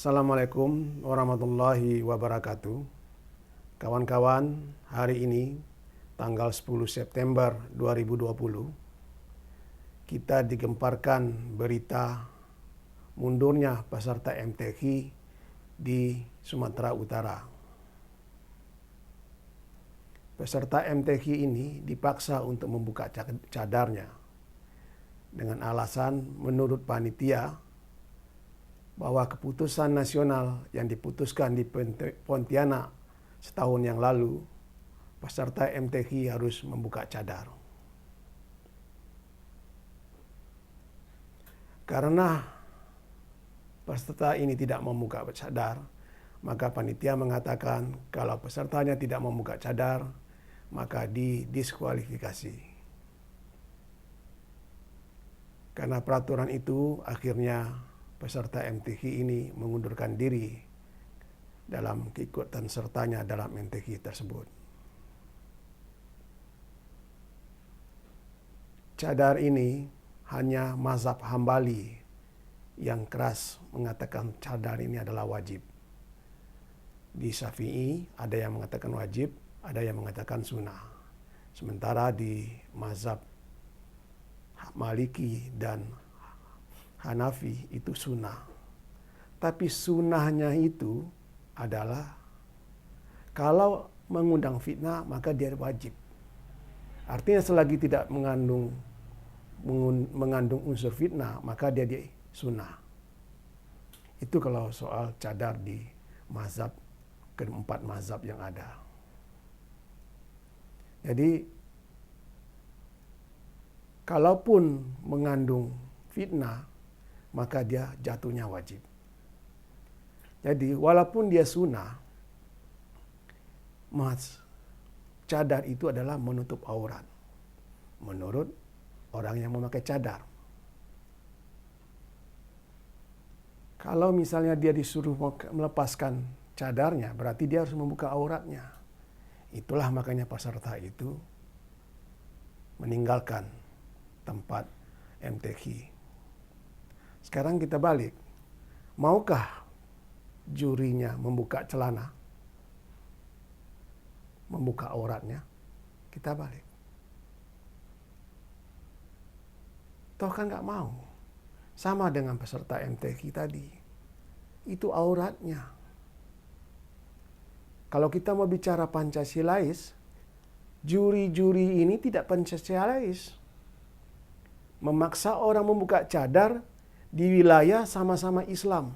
Assalamualaikum warahmatullahi wabarakatuh. Kawan-kawan, hari ini tanggal 10 September 2020 kita digemparkan berita mundurnya peserta MTQ di Sumatera Utara. Peserta MTQ ini dipaksa untuk membuka cadarnya dengan alasan menurut panitia bahwa keputusan nasional yang diputuskan di Pontianak setahun yang lalu, peserta MTQ harus membuka cadar. Karena peserta ini tidak membuka cadar, maka panitia mengatakan kalau pesertanya tidak membuka cadar, maka didiskualifikasi. Karena peraturan itu, akhirnya peserta MTQ ini mengundurkan diri dalam keikutsertaan sertanya dalam MTQ tersebut. Cadar ini hanya mazhab Hambali yang keras mengatakan cadar ini adalah wajib. Di Syafi'i ada yang mengatakan wajib, ada yang mengatakan sunnah. Sementara di mazhab Maliki dan Hanafi itu sunnah. Tapi sunnahnya itu adalah kalau mengundang fitnah maka dia wajib. Artinya selagi tidak mengandung unsur fitnah maka dia sunnah. Itu kalau soal cadar di mazhab keempat mazhab yang ada. Jadi kalaupun mengandung fitnah maka dia jatuhnya wajib. Jadi walaupun dia sunnah, cadar itu adalah menutup aurat menurut orang yang memakai cadar. Kalau misalnya dia disuruh melepaskan cadarnya, berarti dia harus membuka auratnya. Itulah makanya peserta itu meninggalkan tempat MTQ. Sekarang kita balik. Maukah jurinya membuka celana? Membuka auratnya? Kita balik. Toh kan nggak mau. Sama dengan peserta MTQ tadi. Itu auratnya. Kalau kita mau bicara Pancasilais, juri-juri ini tidak Pancasilais. Memaksa orang membuka cadar di wilayah sama-sama Islam.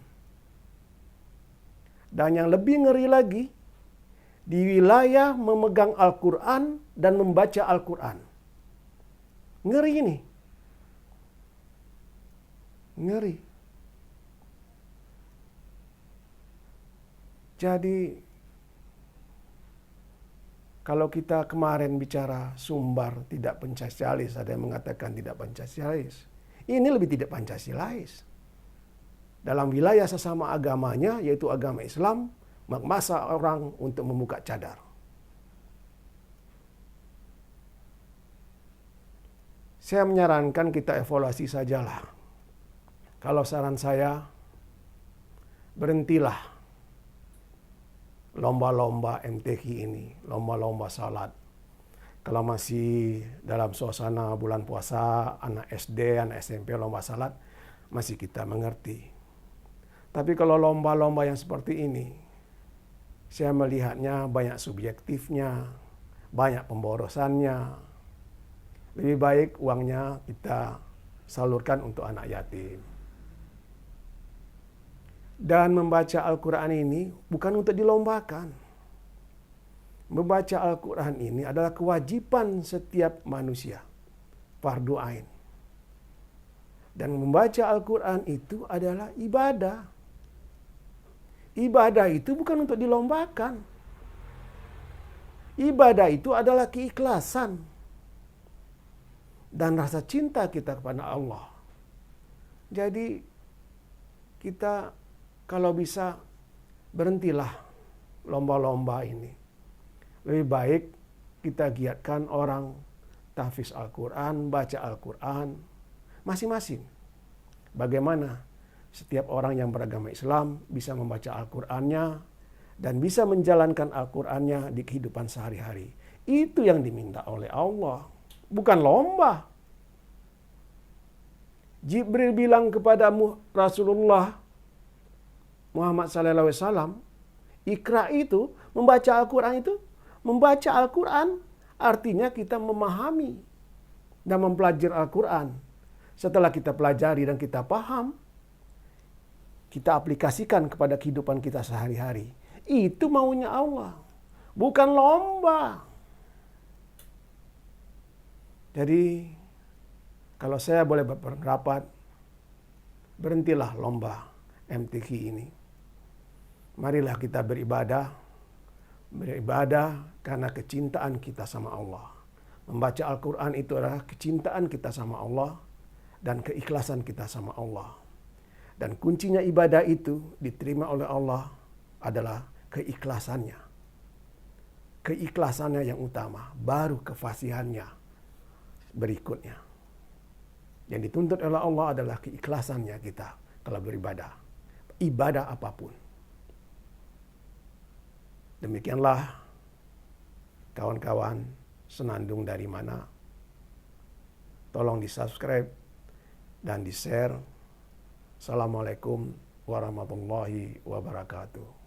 Dan yang lebih ngeri lagi, di wilayah memegang Al-Quran dan membaca Al-Quran. Ngeri ini. Ngeri. Jadi, kalau kita kemarin bicara Sumbar tidak Pancasialis, ada yang mengatakan tidak Pancasialis. Ini lebih tidak Pancasilais. Dalam wilayah sesama agamanya, yaitu agama Islam, memaksa orang untuk membuka cadar. Saya menyarankan kita evaluasi sajalah. Kalau saran saya, berhentilah lomba-lomba MTQ ini, lomba-lomba salat. Kalau masih dalam suasana bulan puasa, anak SD, anak SMP lomba salat, masih kita mengerti. Tapi kalau lomba-lomba yang seperti ini, saya melihatnya banyak subjektifnya, banyak pemborosannya. Lebih baik uangnya kita salurkan untuk anak yatim. Dan membaca Al-Quran ini bukan untuk dilombakan. Membaca Al-Quran ini adalah kewajiban setiap manusia. Fardu ain. Dan membaca Al-Quran itu adalah ibadah. Ibadah itu bukan untuk dilombakan. Ibadah itu adalah keikhlasan. Dan rasa cinta kita kepada Allah. Jadi kita kalau bisa berhentilah lomba-lomba ini. Lebih baik kita giatkan orang tahfiz Al-Quran, baca Al-Quran, masing-masing. Bagaimana Setiap orang yang beragama Islam bisa membaca Al-Qur'annya dan bisa menjalankan Al-Qur'annya di kehidupan sehari-hari. Itu yang diminta oleh Allah, bukan lomba. Jibril bilang kepada Rasulullah Muhammad SAW, Iqra itu, membaca Al-Quran itu, membaca Al-Quran artinya kita memahami dan mempelajari Al-Quran. Setelah kita pelajari dan kita paham, kita aplikasikan kepada kehidupan kita sehari-hari. Itu maunya Allah, bukan lomba. Jadi, kalau saya boleh berpendapat, berhentilah lomba MTQ ini. Marilah kita beribadah karena kecintaan kita sama Allah. Membaca Al-Quran itu adalah kecintaan kita sama Allah dan keikhlasan kita sama Allah. Dan kuncinya ibadah itu diterima oleh Allah adalah keikhlasannya. Keikhlasannya yang utama, baru kefasihannya berikutnya. Yang dituntut oleh Allah adalah keikhlasannya kita kalau beribadah. Ibadah apapun. Demikianlah kawan-kawan Senandung Dari Mana. Tolong di-subscribe dan di-share. Assalamualaikum warahmatullahi wabarakatuh.